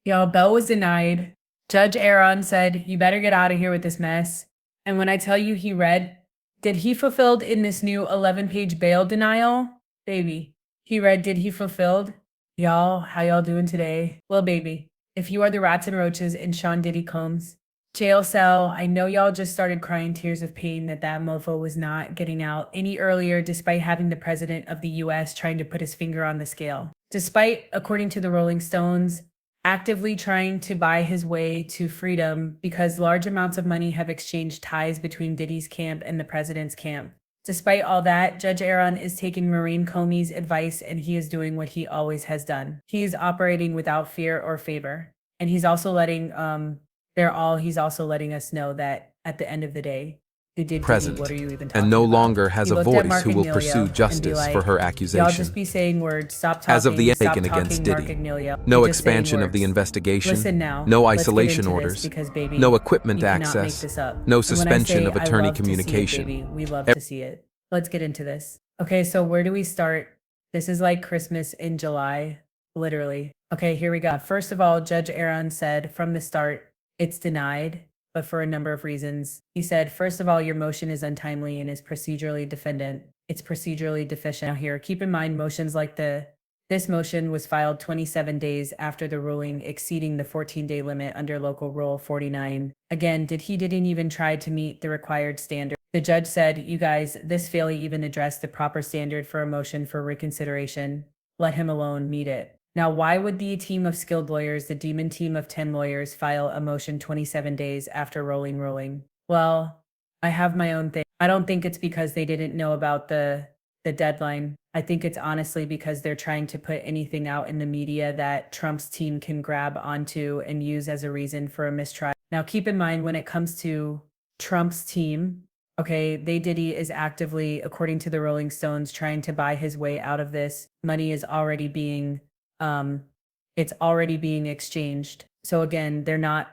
Y'all, bail was denied. Judge Aaron said, you better get out of here with this mess. And when I tell you he read, did he fulfilled in this new 11-page bail denial? Baby, he read, did he fulfilled? Y'all, how y'all doing today? Well, baby, if you are the rats and roaches in Sean Diddy Combs' jail cell, I know y'all just started crying tears of pain that mofo was not getting out any earlier despite having the president of the US trying to put his finger on the scale. Despite, according to the Rolling Stones, actively trying to buy his way to freedom because large amounts of money have exchanged ties between Diddy's camp and the president's camp. Despite all that, Judge Aaron is taking Maureen Comey's advice and he is doing what he always has done. He is operating without fear or favor. And he's also letting us know that at the end of the day, who did present Diddy, what are you even talking and no about? longer has He a looked at voice Mark who will Agnello pursue and be justice like, for her y'all accusation. just be saying words, stop talking, As of the stop taken against talking, Mark Diddy, Agnello. no You're just saying expansion of the words. investigation, Listen now, no let's get isolation into this orders, because, baby, no equipment you cannot make access, this up. no And when I suspension say of I attorney love to see it, communication. baby, we love to see it. Let's get into this. Okay, so where do we start? This is like Christmas in July, literally. Okay, here we go. First of all, Judge Aaron said from the start, it's denied, but for a number of reasons. He said, first of all, your motion is untimely and is procedurally deficient. It's procedurally deficient. Now here, keep in mind motions like this motion was filed 27 days after the ruling exceeding the 14-day limit under Local Rule 49. Again, didn't even try to meet the required standard. The judge said, you guys, this failure even addressed the proper standard for a motion for reconsideration. Let him alone, meet it. Now, why would the team of skilled lawyers, the demon team of 10 lawyers, file a motion 27 days after ruling? Well, I have my own thing. I don't think it's because they didn't know about the deadline. I think it's honestly because they're trying to put anything out in the media that Trump's team can grab onto and use as a reason for a mistrial. Now, keep in mind when it comes to Trump's team, okay, Diddy is actively, according to the Rolling Stones, trying to buy his way out of this. Money is already being it's already being exchanged. So again, they're not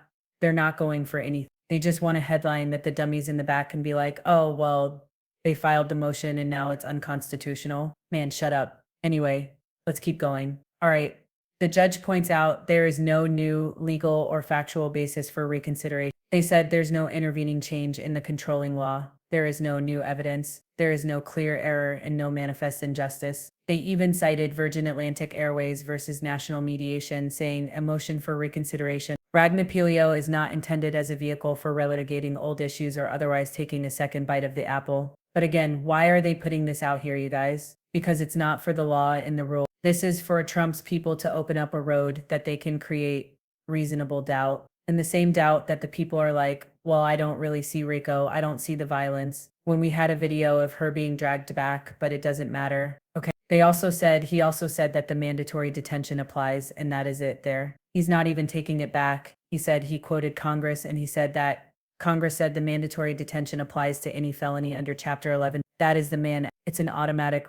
going for anything. They just want a headline that the dummies in the back can be like, oh, well, they filed the motion and now it's unconstitutional. Man, shut up. Anyway, let's keep going. All right. The judge points out there is no new legal or factual basis for reconsideration. They said there's no intervening change in the controlling law. There is no new evidence. There is no clear error and no manifest injustice. They even cited Virgin Atlantic Airways versus National Mediation, saying a motion for reconsideration. Ragnapelio is not intended as a vehicle for relitigating old issues or otherwise taking a second bite of the apple. But again, why are they putting this out here, you guys? Because it's not for the law and the rule. This is for Trump's people to open up a road that they can create reasonable doubt. And the same doubt that the people are like, well, I don't really see Rico. I don't see the violence. When we had a video of her being dragged back, but it doesn't matter. Okay. He also said that the mandatory detention applies, and that is it there. He's not even taking it back. He said he quoted Congress, and he said that Congress said the mandatory detention applies to any felony under Chapter 11. That is the man. It's an automatic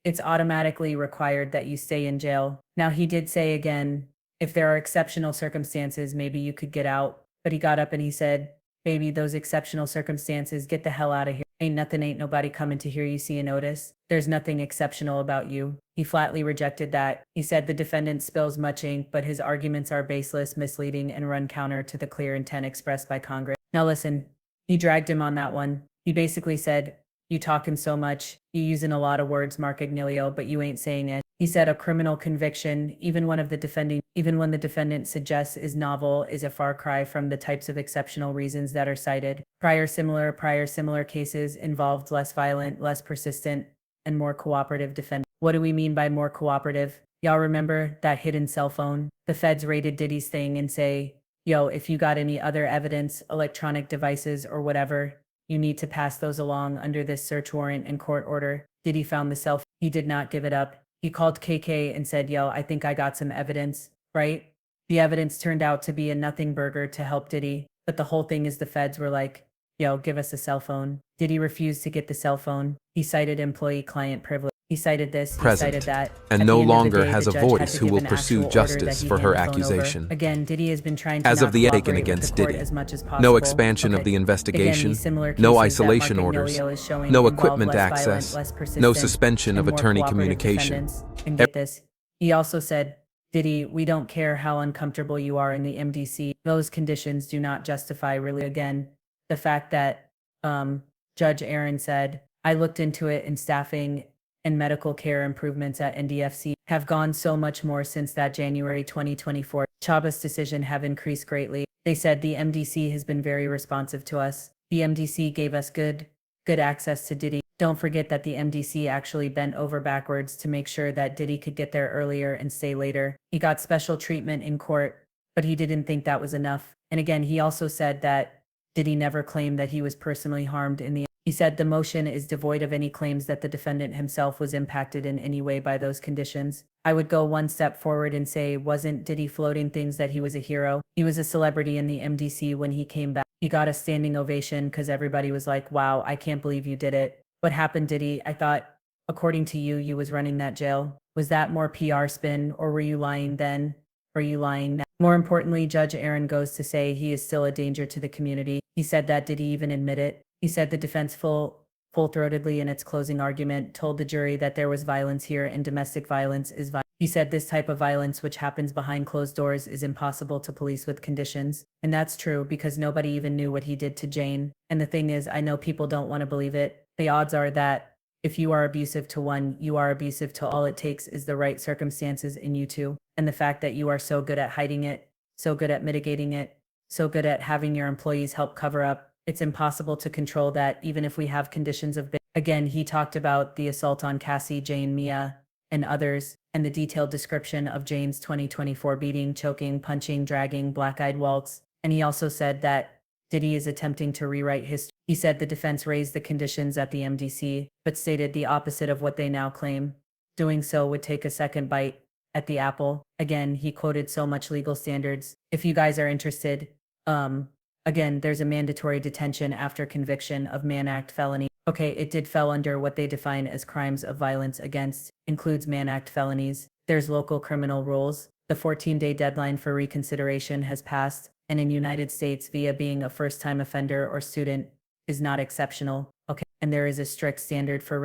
it's automatically required that you stay in jail. Now, he did say again, if there are exceptional circumstances, maybe you could get out. But he got up and he said, baby, those exceptional circumstances, get the hell out of here. Ain't nobody coming to hear you see a notice. There's nothing exceptional about you. He flatly rejected that. He said the defendant spills much ink, but his arguments are baseless, misleading, and run counter to the clear intent expressed by Congress. Now listen, he dragged him on that one. He basically said, you talking so much, you using a lot of words, Mark Agnello, but you ain't saying it. He said a criminal conviction, even when the defendant suggests is novel, is a far cry from the types of exceptional reasons that are cited. Prior similar cases involved less violent, less persistent, and more cooperative defendants. What do we mean by more cooperative? Y'all remember that hidden cell phone? The feds raided Diddy's thing and say, yo, if you got any other evidence, electronic devices or whatever, you need to pass those along under this search warrant and court order. Diddy found the cell phone. He did not give it up. He called KK and said, yo, I think I got some evidence, right? The evidence turned out to be a nothing burger to help Diddy. But the whole thing is the feds were like, yo, give us a cell phone. Diddy refused to get the cell phone. He cited employee-client privilege. He cited this, he cited that. And At no the end of the longer day, has the a judge had voice to who give will an pursue actual order that justice he for her hand the phone over. accusation. Again, Diddy has been trying to As not of the taken cooperate with against the court Diddy, as much as possible. no expansion of the Again, investigation, these similar no cases that isolation Mark orders, Agnello is showing no involve equipment less access, violent, less no persistent, suspension of and more attorney cooperative communication. defendants. And get this, he also said Diddy, we don't care how uncomfortable you are in the MDC. Those conditions do not justify really again the fact that um, Judge Aaron said, I looked into it and staffing and medical care improvements at NDFC have gone so much more since that January 2024 Chavez decision have increased greatly. They said the MDC has been very responsive to us. The MDC gave us good access to Diddy. Don't forget that the MDC actually bent over backwards to make sure that Diddy could get there earlier and stay later. He got special treatment in court, but he didn't think that was enough. And again, he also said that Diddy never claimed that he was personally harmed in the He said the motion is devoid of any claims that the defendant himself was impacted in any way by those conditions. I would go one step forward and say, wasn't Diddy floating things that he was a hero? He was a celebrity in the MDC when he came back. He got a standing ovation because everybody was like, wow, I can't believe you did it. What happened, Diddy? I thought, according to you, you was running that jail. Was that more PR spin, or were you lying then? Or are you lying now? More importantly, Judge Aaron goes to say he is still a danger to the community. He said that. Did he even admit it? He said the defense full-throatedly in its closing argument told the jury that there was violence here and domestic violence is violence. He said this type of violence which happens behind closed doors is impossible to police with conditions. And that's true because nobody even knew what he did to Jane. And the thing is, I know people don't want to believe it. The odds are that if you are abusive to one, you are abusive to all. It takes is the right circumstances in you two. And the fact that you are so good at hiding it, so good at mitigating it, so good at having your employees help cover up, it's impossible to control that even if we have conditions of Again, he talked about the assault on Cassie, Jane, Mia, and others, and the detailed description of Jane's 2024 beating, choking, punching, dragging, black-eyed waltz. And he also said that Diddy is attempting to rewrite history. He said the defense raised the conditions at the MDC, but stated the opposite of what they now claim. Doing so would take a second bite at the apple. Again, he quoted so much legal standards. If you guys are interested, again, there's a mandatory detention after conviction of Mann Act felony. Okay, it did fell under what they define as crimes of violence against, includes Mann Act felonies. There's local criminal rules. The 14-day deadline for reconsideration has passed, and in United States, via being a first-time offender or student is not exceptional. Okay, and there is a strict standard for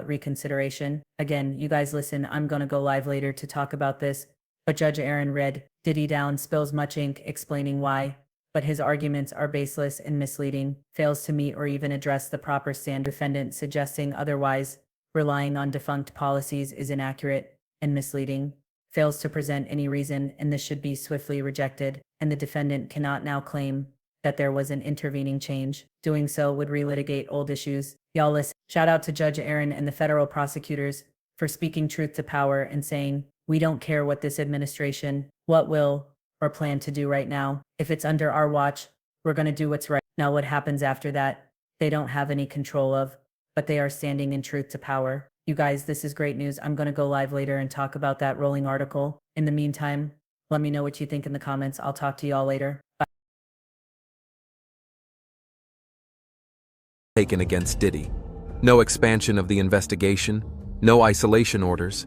reconsideration. Again, you guys listen, I'm gonna go live later to talk about this, but Judge Aaron read Diddy down, spills much ink explaining why, but his arguments are baseless and misleading, fails to meet or even address the proper standard. Defendant suggesting otherwise, relying on defunct policies is inaccurate and misleading, fails to present any reason, and this should be swiftly rejected, and the defendant cannot now claim that there was an intervening change. Doing so would relitigate old issues. Y'all listen. Shout out to Judge Aaron and the federal prosecutors for speaking truth to power and saying, we don't care what this administration, what will, or plan to do right now. If it's under our watch, we're going to do what's right. Now what happens after that, they don't have any control of, but they are standing in truth to power. You guys, this is great news. I'm going to go live later and talk about that rolling article. In the meantime, let me know what you think in the comments. I'll talk to y'all later. Bye. Taken against Diddy. No expansion of the investigation, no isolation orders,